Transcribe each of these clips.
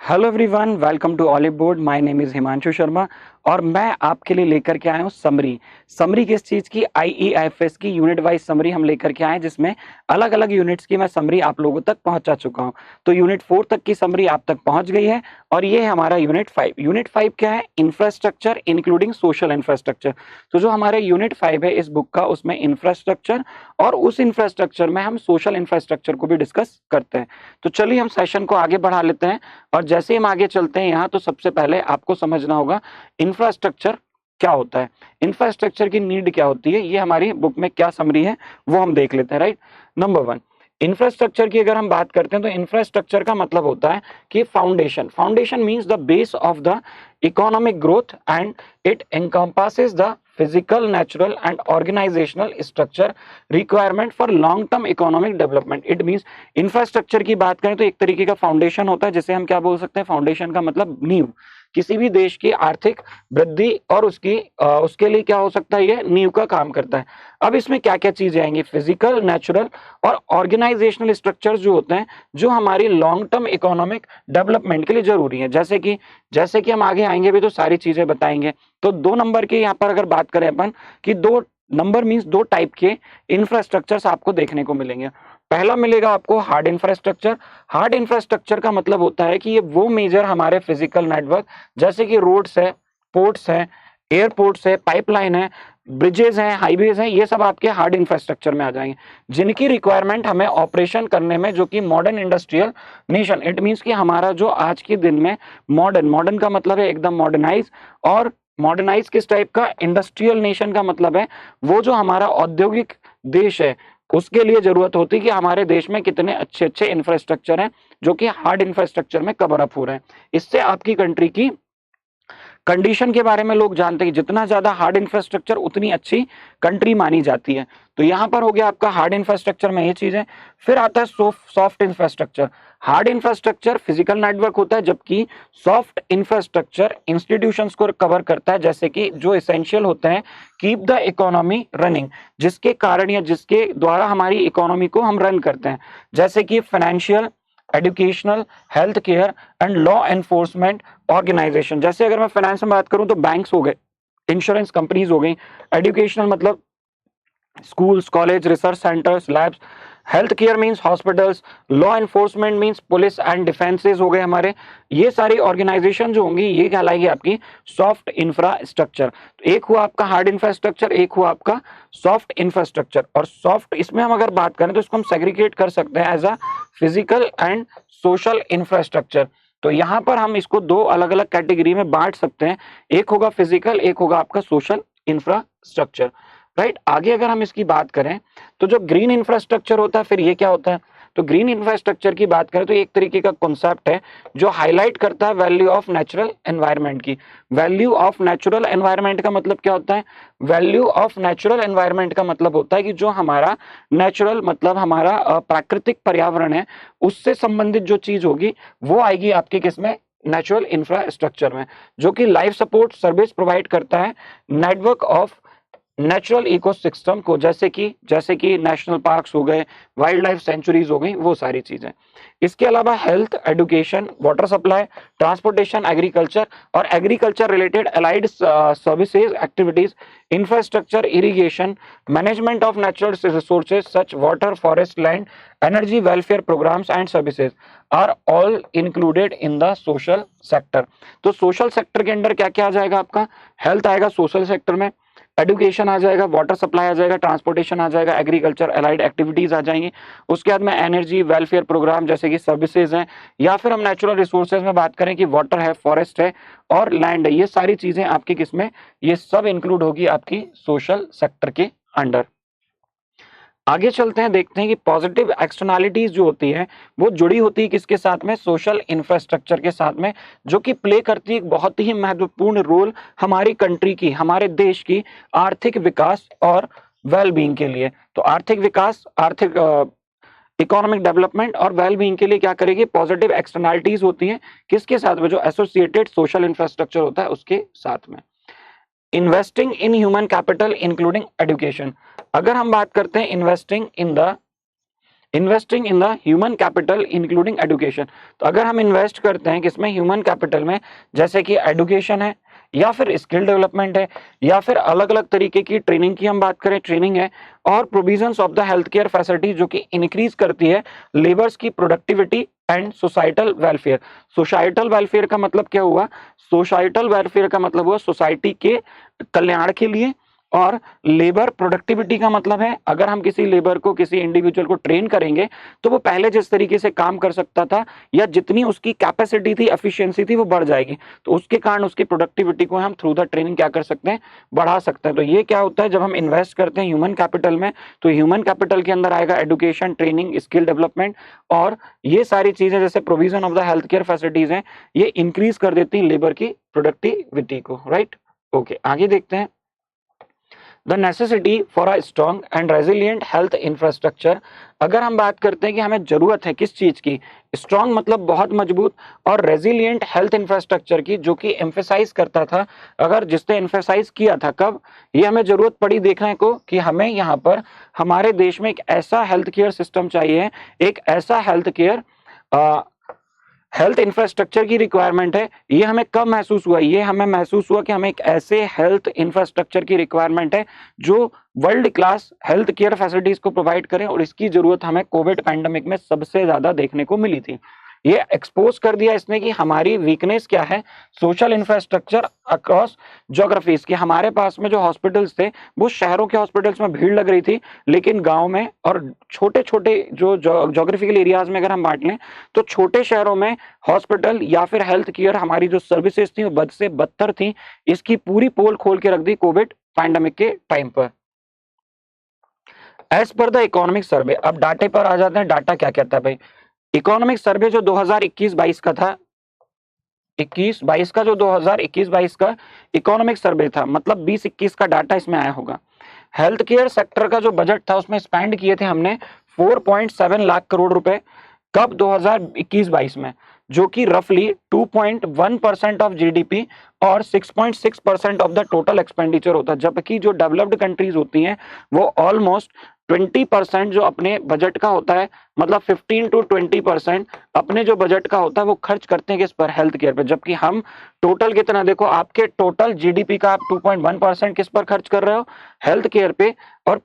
Hello everyone, welcome to Oliveboard. My name is Himanshu Sharma और मैं आपके लिए लेकर के आया हूँ समरी किस चीज़ की? आईईएफएस की यूनिट वाइज समरी हम लेकर के आए हैं, जिसमें अलग अलग यूनिट्स की मैं समरी आप लोगों तक पहुंचा चुका हूं। तो यूनिट 4 तक की समरी आप तक पहुंच गई है और ये है हमारा यूनिट 5 क्या है? Infrastructure including social infrastructure. तो जो हमारे यूनिट 5 है इस बुक का, उसमें इंफ्रास्ट्रक्चर और उस इंफ्रास्ट्रक्चर में हम सोशल इंफ्रास्ट्रक्चर को भी डिस्कस करते हैं। तो चलिए हम सेशन को आगे बढ़ा लेते हैं और जैसे ही हम आगे चलते हैं यहाँ, तो सबसे पहले आपको समझना होगा इंफ्रास्ट्रक्चर क्या होता है, इंफ्रास्ट्रक्चर की नीड क्या होती है, ये हमारी बुक में क्या समरी है वो हम देख लेते हैं। राइट, नंबर 1, इंफ्रास्ट्रक्चर की अगर हम बात करते हैं तो इंफ्रास्ट्रक्चर का मतलब होता है कि foundation means the base of the economic growth and it encompasses the physical, natural and organisational structure requirement for long term economic development. It means infrastructure की बात करें तो एक तरीके का फाउंडेशन होता है, जिसे हम क्या बोल सकते हैं? फाउंडेशन का मतलब नींव, किसी भी देश की आर्थिक वृद्धि और उसके लिए क्या हो सकता है? ये नींव का काम करता है। अब इसमें क्या क्या चीजें आएंगी? फिजिकल, नेचुरल और ऑर्गेनाइजेशनल स्ट्रक्चर जो होते हैं, जो हमारी लॉन्ग टर्म इकोनॉमिक डेवलपमेंट के लिए जरूरी है। जैसे कि हम आगे आएंगे भी तो सारी चीजें बताएंगे। तो 2 नंबर के यहाँ पर अगर बात करें अपन कि 2 नंबर मींस 2 टाइप के इंफ्रास्ट्रक्चर्स आपको देखने को मिलेंगे। पहला मिलेगा आपको हार्ड इंफ्रास्ट्रक्चर। हार्ड इंफ्रास्ट्रक्चर का मतलब होता है कि ये वो मेजर हमारे फिजिकल नेटवर्क, जैसे कि रोड्स है, पोर्ट्स है, एयरपोर्ट्स है, पाइपलाइन है, ब्रिजेस हैं, हाईवेज हैं, ये सब आपके हार्ड इंफ्रास्ट्रक्चर में आ जाएंगे, जिनकी रिक्वायरमेंट हमें ऑपरेशन करने में, जो कि modern industrial nation, it means कि हमारा जो आज के दिन में मॉडर्न का मतलब है एकदम मॉडर्नाइज, और मॉडर्नाइज किस टाइप का? इंडस्ट्रियल नेशन का मतलब है वो जो हमारा औद्योगिक देश है, उसके लिए जरूरत होती है कि हमारे देश में कितने अच्छे अच्छे इंफ्रास्ट्रक्चर हैं जो कि हार्ड इंफ्रास्ट्रक्चर में कवर अप हो रहे हैं। इससे आपकी कंट्री की कंडीशन के बारे में लोग जानते हैं कि जितना ज्यादा हार्ड इंफ्रास्ट्रक्चर उतनी अच्छी कंट्री मानी जाती है। तो यहां पर हो गया आपका हार्ड इंफ्रास्ट्रक्चर में ये चीज है। फिर आता है soft infrastructure. Hard infrastructure physical network होता है, जबकि सॉफ्ट इंफ्रास्ट्रक्चर इंस्टीट्यूशंस को कवर करता है, जैसे कि जो एसेंशियल होते हैं कीप द इकोनॉमी रनिंग, जिसके कारण या जिसके द्वारा हमारी इकोनॉमी को हम रन करते हैं, जैसे कि financial, educational, health care and law enforcement organisation. जैसे अगर मैं फाइनेंस में बात करूं तो बैंक्स हो गए, इंश्योरेंस कंपनीज हो गई, एजुकेशनल मतलब schools, college, research centres, labs, health care means hospitals, law enforcement means police and defences हो गए हमारे। ये सारी ऑर्गेनाइजेशन जो होंगी ये कहलाएगी आपकी सॉफ्ट इंफ्रास्ट्रक्चर। तो एक हुआ आपका हार्ड इंफ्रास्ट्रक्चर, एक हुआ आपका सॉफ्ट इंफ्रास्ट्रक्चर। और सॉफ्ट, इसमें हम अगर बात करें तो इसको हम सेग्रीगेट कर सकते हैं as a physical and social infrastructure. तो यहां पर हम इसको 2 अलग अलग कैटेगरी में बांट सकते हैं, एक होगा फिजिकल, एक होगा आपका सोशल इंफ्रास्ट्रक्चर। राइट, आगे अगर हम इसकी बात करें तो जो ग्रीन इंफ्रास्ट्रक्चर होता है, फिर ये क्या होता है? तो ग्रीन इंफ्रास्ट्रक्चर की बात करें तो एक तरीके का कॉन्सेप्ट है जो हाईलाइट करता है वैल्यू ऑफ नेचुरल एनवायरनमेंट की। वैल्यू ऑफ नेचुरल एनवायरनमेंट का मतलब क्या होता है? वैल्यू ऑफ नेचुरल एनवायरनमेंट का मतलब होता है कि जो हमारा नेचुरल मतलब हमारा प्राकृतिक पर्यावरण है, उससे संबंधित जो चीज होगी वो आएगी आपके किसमें? नेचुरल इंफ्रास्ट्रक्चर में, जो कि लाइफ सपोर्ट सर्विस प्रोवाइड करता है नेटवर्क ऑफ नेचुरल इकोसिस्टम को, जैसे कि नेशनल पार्क्स हो गए, वाइल्ड लाइफ सेंचुरीज हो गई, वो सारी चीजें। इसके अलावा health, education, water supply, transportation, agriculture और agriculture related allied services activities, infrastructure, irrigation, management of natural resources such water, forest, land, energy, welfare programs and services are all included in the social sector. तो social sector के अंदर क्या क्या आ जाएगा आपका? Health आएगा सोशल सेक्टर में, एजुकेशन आ जाएगा, वाटर सप्लाई आ जाएगा, ट्रांसपोर्टेशन आ जाएगा, एग्रीकल्चर अलाइड एक्टिविटीज आ जाएंगी। उसके बाद में एनर्जी, वेलफेयर प्रोग्राम जैसे कि सर्विसेज हैं, या फिर हम नेचुरल रिसोर्सेज में बात करें कि वाटर है, फॉरेस्ट है और लैंड है, ये सारी चीजें आपकी किसमें? ये सब इंक्लूड होगी आपकी सोशल सेक्टर के अंडर। आगे चलते हैं, देखते हैं कि पॉजिटिव एक्सटर्नैलिटीज जो होती है वो जुड़ी होती है किसके साथ में? सोशल इंफ्रास्ट्रक्चर के साथ में, जो कि प्ले करती है एक बहुत ही महत्वपूर्ण रोल हमारी कंट्री की, हमारे देश की आर्थिक विकास और वेल बीइंग के लिए। तो आर्थिक विकास, आर्थिक इकोनॉमिक डेवलपमेंट और वेल बीइंग के लिए क्या करेगी? पॉजिटिव एक्सटर्नैलिटीज होती हैं किसके साथ में? जो एसोसिएटेड सोशल इंफ्रास्ट्रक्चर होता है उसके साथ में। Investing in human capital including education. अगर हम बात करते हैं investing in the investing in the human capital including education. तो अगर हम इन्वेस्ट करते हैं किसमें, ह्यूमन कैपिटल में, जैसे कि एडुकेशन है या फिर स्किल डेवलपमेंट है या फिर अलग अलग तरीके की ट्रेनिंग की हम बात करें, ट्रेनिंग है, और provisions of the health care facility जो कि इंक्रीज करती है लेबर्स की productivity and societal welfare. Societal welfare का मतलब क्या हुआ, सोसाइटल वेलफेयर का मतलब हुआ सोसाइटी के कल्याण के लिए, और लेबर प्रोडक्टिविटी का मतलब है अगर हम किसी लेबर को, किसी इंडिविजुअल को ट्रेन करेंगे तो वो पहले जिस तरीके से काम कर सकता था या जितनी उसकी कैपेसिटी थी, एफिशिएंसी थी, वो बढ़ जाएगी। तो उसके कारण उसकी प्रोडक्टिविटी को हम थ्रू द ट्रेनिंग क्या कर सकते हैं, बढ़ा सकते हैं। तो ये क्या होता है, जब हम इन्वेस्ट करते हैं ह्यूमन कैपिटल में, तो ह्यूमन कैपिटल के अंदर आएगा एडुकेशन, ट्रेनिंग, स्किल डेवलपमेंट, और ये सारी चीजें जैसे provision of the health care facilities हैं, ये इंक्रीज कर देती हैं लेबर की प्रोडक्टिविटी को, राइट। ओके, आगे देखते हैं। The necessity for a strong and resilient health infrastructure. अगर हम बात करते हैं कि हमें जरूरत है किस चीज की, स्ट्रॉन्ग मतलब बहुत मजबूत, और रेजिलियंट हेल्थ इंफ्रास्ट्रक्चर की, जो कि एम्फेसाइज करता था, अगर जिसने एम्फेसाइज किया था कब, ये हमें जरूरत पड़ी देखने को कि हमें यहाँ पर हमारे देश में एक ऐसा हेल्थ केयर सिस्टम चाहिए, एक ऐसा हेल्थ इंफ्रास्ट्रक्चर की रिक्वायरमेंट है। ये हमें कब महसूस हुआ, ये हमें महसूस हुआ कि हमें एक ऐसे हेल्थ इंफ्रास्ट्रक्चर की रिक्वायरमेंट है जो world class health care facilities को प्रोवाइड करें, और इसकी जरूरत हमें कोविड पैंडेमिक में सबसे ज्यादा देखने को मिली थी। ये एक्सपोज कर दिया इसने कि हमारी वीकनेस क्या है, सोशल इंफ्रास्ट्रक्चर अक्रॉस ज्योग्राफीज, कि हमारे पास में जो हॉस्पिटल्स थे वो शहरों के हॉस्पिटल्स में भीड़ लग रही थी, लेकिन गांव में और छोटे छोटे जो ज्योग्राफिकल एरियाज में अगर हम बांट लें तो छोटे शहरों में हॉस्पिटल या फिर हेल्थ केयर हमारी जो सर्विसेज थी वो बद से बदतर थी। इसकी पूरी पोल खोल के रख दी कोविड पैंडेमिक के टाइम पर। As per the economic survey, अब डाटे पर आ जाते हैं। डाटा क्या कहता है भाई, इकोनॉमिक सर्वे जो 2021-22 का था, 21-22 का, जो 2021-22 का इकोनॉमिक सर्वे था, मतलब 20-21 का डाटा इसमें आया होगा। हेल्थ केयर सेक्टर का जो बजट था उसमें स्पेंड किए थे हमने 4.7 लाख करोड़ रुपए, कब, 2021-22 में, जो कि रफली 2.1% ऑफ जीडीपी और 6.6% ऑफ द टोटल एक्सपेंडिचर होता है। जबकि जो डेवलप्ड कंट्रीज होती हैं वो ऑलमोस्ट 20% जो अपने बजट का होता है, मतलब 15 to 20% अपने जो बजट का होता है वो खर्च करते हैं किस पर, हेल्थ केयर पर। जबकि हम टोटल कितना, देखो आपके टोटल जीडीपी का आप 2.1% किस पर खर्च कर रहे हो, हेल्थ केयर पे, और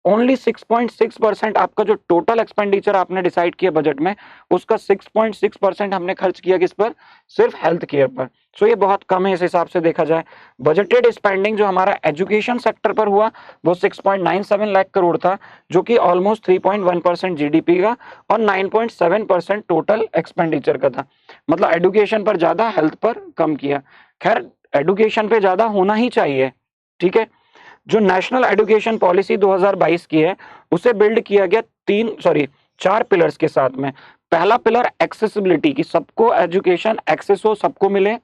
ओनली 6.6% आपका जो टोटल एक्सपेंडिचर आपने डिसाइड किया बजट में, उसका 6.6% हमने खर्च किया किस पर, सिर्फ हेल्थ केयर पर। सो ये बहुत कम है इस हिसाब से देखा जाए। बजटेड स्पेंडिंग जो हमारा एजुकेशन सेक्टर पर हुआ वो 6.97 लाख करोड़ था, जो कि ऑलमोस्ट 3.1% जीडीपी का और 9.7% टोटल एक्सपेंडिचर का था। मतलब एडुकेशन पर ज्यादा, हेल्थ पर कम किया। खैर एडुकेशन पे ज्यादा होना ही चाहिए, ठीक है। जो नेशनल एजुकेशन पॉलिसी 2022 की है उसे बिल्ड किया गया 4 पिलर्स के साथ में। पहला पिलर एक्सेसिबिलिटी, की सबको एजुकेशन एक्सेस हो, सबको मिले।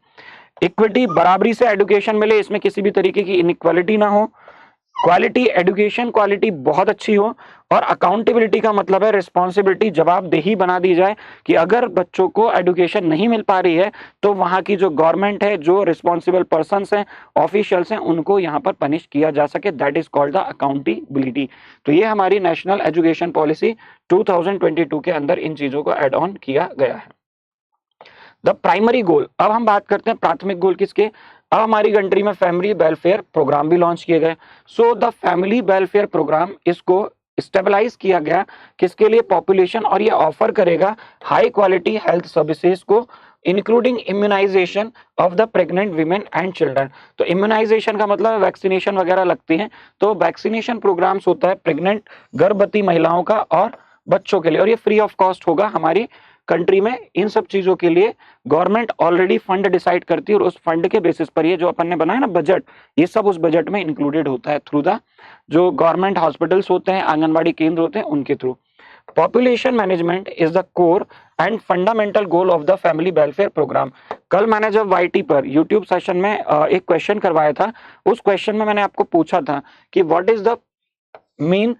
इक्विटी, बराबरी से एजुकेशन मिले, इसमें किसी भी तरीके की इनइक्वालिटी ना हो। क्वालिटी, एजुकेशन क्वालिटी बहुत अच्छी हो। और अकाउंटेबिलिटी का मतलब है रिस्पॉन्सिबिलिटी, जवाबदेही बना दी जाए कि अगर बच्चों को एजुकेशन नहीं मिल पा रही है तो वहां की जो गवर्नमेंट है, जो रिस्पॉन्सिबल पर्संस हैं, ऑफिशियल्स हैं, उनको यहाँ पर पनिश किया जा सके। That is called the accountability. तो ये हमारी नेशनल एजुकेशन पॉलिसी 2022 के अंदर इन चीजों को एड ऑन किया गया है। द प्राइमरी गोल, अब हम बात करते हैं प्राथमिक गोल किसके, अब हमारी कंट्री में फैमिली वेलफेयर प्रोग्राम भी लॉन्च किए गए। So the family welfare programme, इसको स्टेबलाइज किया गया किसके लिए, पॉपुलेशन, और ये ऑफर करेगा हाई क्वालिटी हेल्थ सर्विसेज को including immunisation of the pregnant women and children. तो इम्यूनाइजेशन का मतलब वैक्सीनेशन वगैरह लगती हैं, तो वैक्सीनेशन प्रोग्राम्स होता है प्रेग्नेंट गर्भवती महिलाओं का और बच्चों के लिए, और ये फ्री ऑफ कॉस्ट होगा हमारी कंट्री में। इन सब चीजों के लिए गवर्नमेंट ऑलरेडी फंड डिसाइड करती है, और उस फंड के बेसिस पर ये जो अपन ने बनाया ना बजट, ये सब उस बजट में इंक्लूडेड होता है थ्रू द जो गवर्नमेंट हॉस्पिटल्स होते हैं, आंगनबाड़ी केंद्र होते हैं, उनके through. Population management is the core and fundamental goal of the family welfare programme. कल मैंने जब वाईटी पर यूट्यूब सेशन में एक क्वेश्चन करवाया था, उस क्वेश्चन में मैंने आपको पूछा था कि what is the main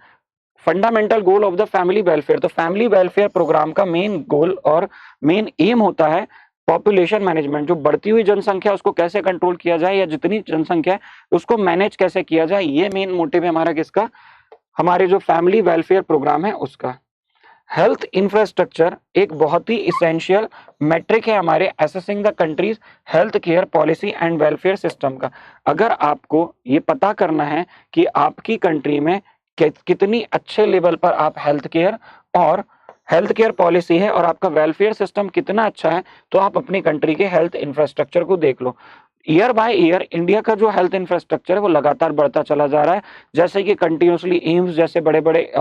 fundamental goal of the family welfare. तो फैमिली वेलफेयर प्रोग्राम का मेन गोल और मेन एम होता है पॉपुलेशन मैनेजमेंट, जो बढ़ती हुई जनसंख्या उसको कैसे कंट्रोल किया जाए, या जितनी जनसंख्या है उसको मैनेज कैसे किया जाए, ये मेन मोटिव है हमारा किसका, हमारे जो फैमिली वेलफेयर प्रोग्राम है उसका। हेल्थ इंफ्रास्ट्रक्चर एक बहुत ही इसेंशियल मैट्रिक है हमारे assessing the countries health care policy and welfare system का। अगर आपको ये पता करना है कि आपकी कंट्री में कितनी अच्छे लेवल पर आप हेल्थ केयर पॉलिसी है और आपका वेलफेयर सिस्टम कितना अच्छा है, तो आप अपनी कंट्री के हेल्थ इंफ्रास्ट्रक्चर को देख लो। ईयर बाय ईयर इंडिया का जो हेल्थ इंफ्रास्ट्रक्चर है वो लगातार बढ़ता चला जा रहा है, जैसे कि कंटिन्यूसली एम्स जैसे बड़े बड़े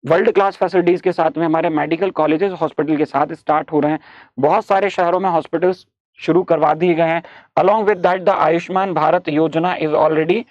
वर्ल्ड क्लास फैसिलिटीज के साथ में हमारे मेडिकल कॉलेजेस हॉस्पिटल के साथ स्टार्ट हो रहे हैं। बहुत सारे शहरों में हॉस्पिटल्स शुरू करवा दिए गए हैं। Along with that the Ayushman Bharat Yojana is already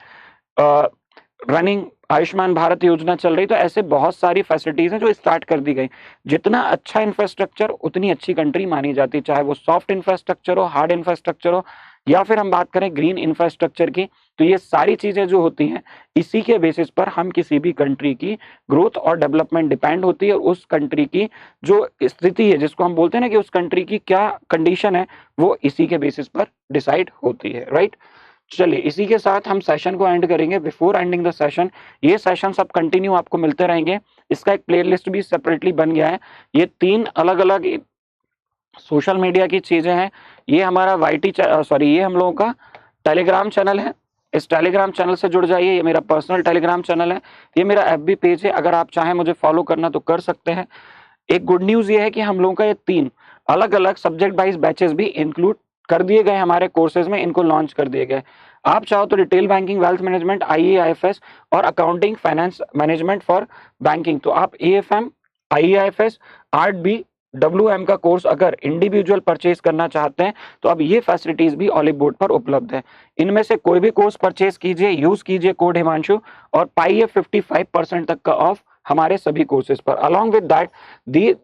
running. Ayushman Bharat Yojana चल रही, तो ऐसे बहुत सारी फैसिलिटीज हैं जो स्टार्ट कर दी गई। जितना अच्छा इंफ्रास्ट्रक्चर उतनी अच्छी कंट्री मानी जाती है, चाहे वो सॉफ्ट इंफ्रास्ट्रक्चर हो, हार्ड इंफ्रास्ट्रक्चर हो, या फिर हम बात करें ग्रीन इंफ्रास्ट्रक्चर की। तो ये सारी चीजें जो होती हैं, इसी के बेसिस पर हम किसी भी कंट्री की ग्रोथ और डेवलपमेंट डिपेंड होती है। उस कंट्री की जो स्थिति है, जिसको हम बोलते हैं ना कि उस कंट्री की क्या कंडीशन है, वो इसी के बेसिस पर डिसाइड होती है, राइट। चलिए इसी के साथ हम सेशन को एंड करेंगे। बिफोर एंडिंग द सेशन, ये सेशन सब कंटिन्यू आपको मिलते रहेंगे। इसका एक प्लेलिस्ट भी सेपरेटली बन गया है। ये 3 अलग अलग सोशल मीडिया की चीजें हैं। ये हमारा ये हम लोगों का टेलीग्राम चैनल है। इस टेलीग्राम चैनल से जुड़ जाइए। ये मेरा पर्सनल टेलीग्राम चैनल है। ये मेरा FB पेज है। अगर आप चाहें मुझे फॉलो करना तो कर सकते हैं। एक गुड न्यूज ये है कि हम लोगों का ये 3 अलग अलग सब्जेक्ट वाइज बैचेस भी इंक्लूड कर दिए गए हमारे कोर्सेज में, इनको लॉन्च कर दिए गए। आप चाहो तो retail banking, wealth management, IEIFS और accounting finance management for banking, तो आप AFM, IEIFS, RB, WM का कोर्स अगर इंडिविजुअल परचेज करना चाहते हैं, तो अब ये फैसिलिटीज भी ऑलिव बोर्ड पर उपलब्ध है। इनमें से कोई भी कोर्स परचेज कीजिए, यूज कीजिए कोड हिमांशु और पाइए 55% तक का ऑफ हमारे सभी कोर्सेज पर। अलॉन्ग विद दैट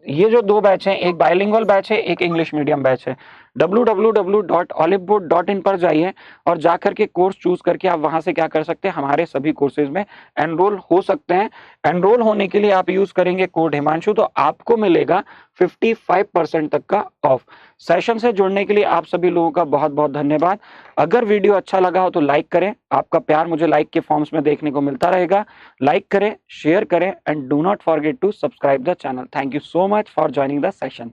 ये जो 2 बैच हैं, एक बाइलिंगुअल बैच है, एक इंग्लिश मीडियम बैच है। www.oliveboard.in पर जाइए और जाकर के कोर्स चूज करके आप वहां से क्या कर सकते हैं, हमारे सभी कोर्सेज में एनरोल हो सकते हैं। एनरोल होने के लिए आप यूज करेंगे कोड हिमांशु, तो आपको मिलेगा 55% तक का ऑफ। सेशन से जुड़ने के लिए आप सभी लोगों का बहुत बहुत धन्यवाद। अगर वीडियो अच्छा लगा हो तो लाइक करें। आपका प्यार मुझे लाइक के फॉर्म्स में देखने को मिलता रहेगा। लाइक करें, शेयर करें and do not forget to subscribe the channel. Thank you so much for joining the session.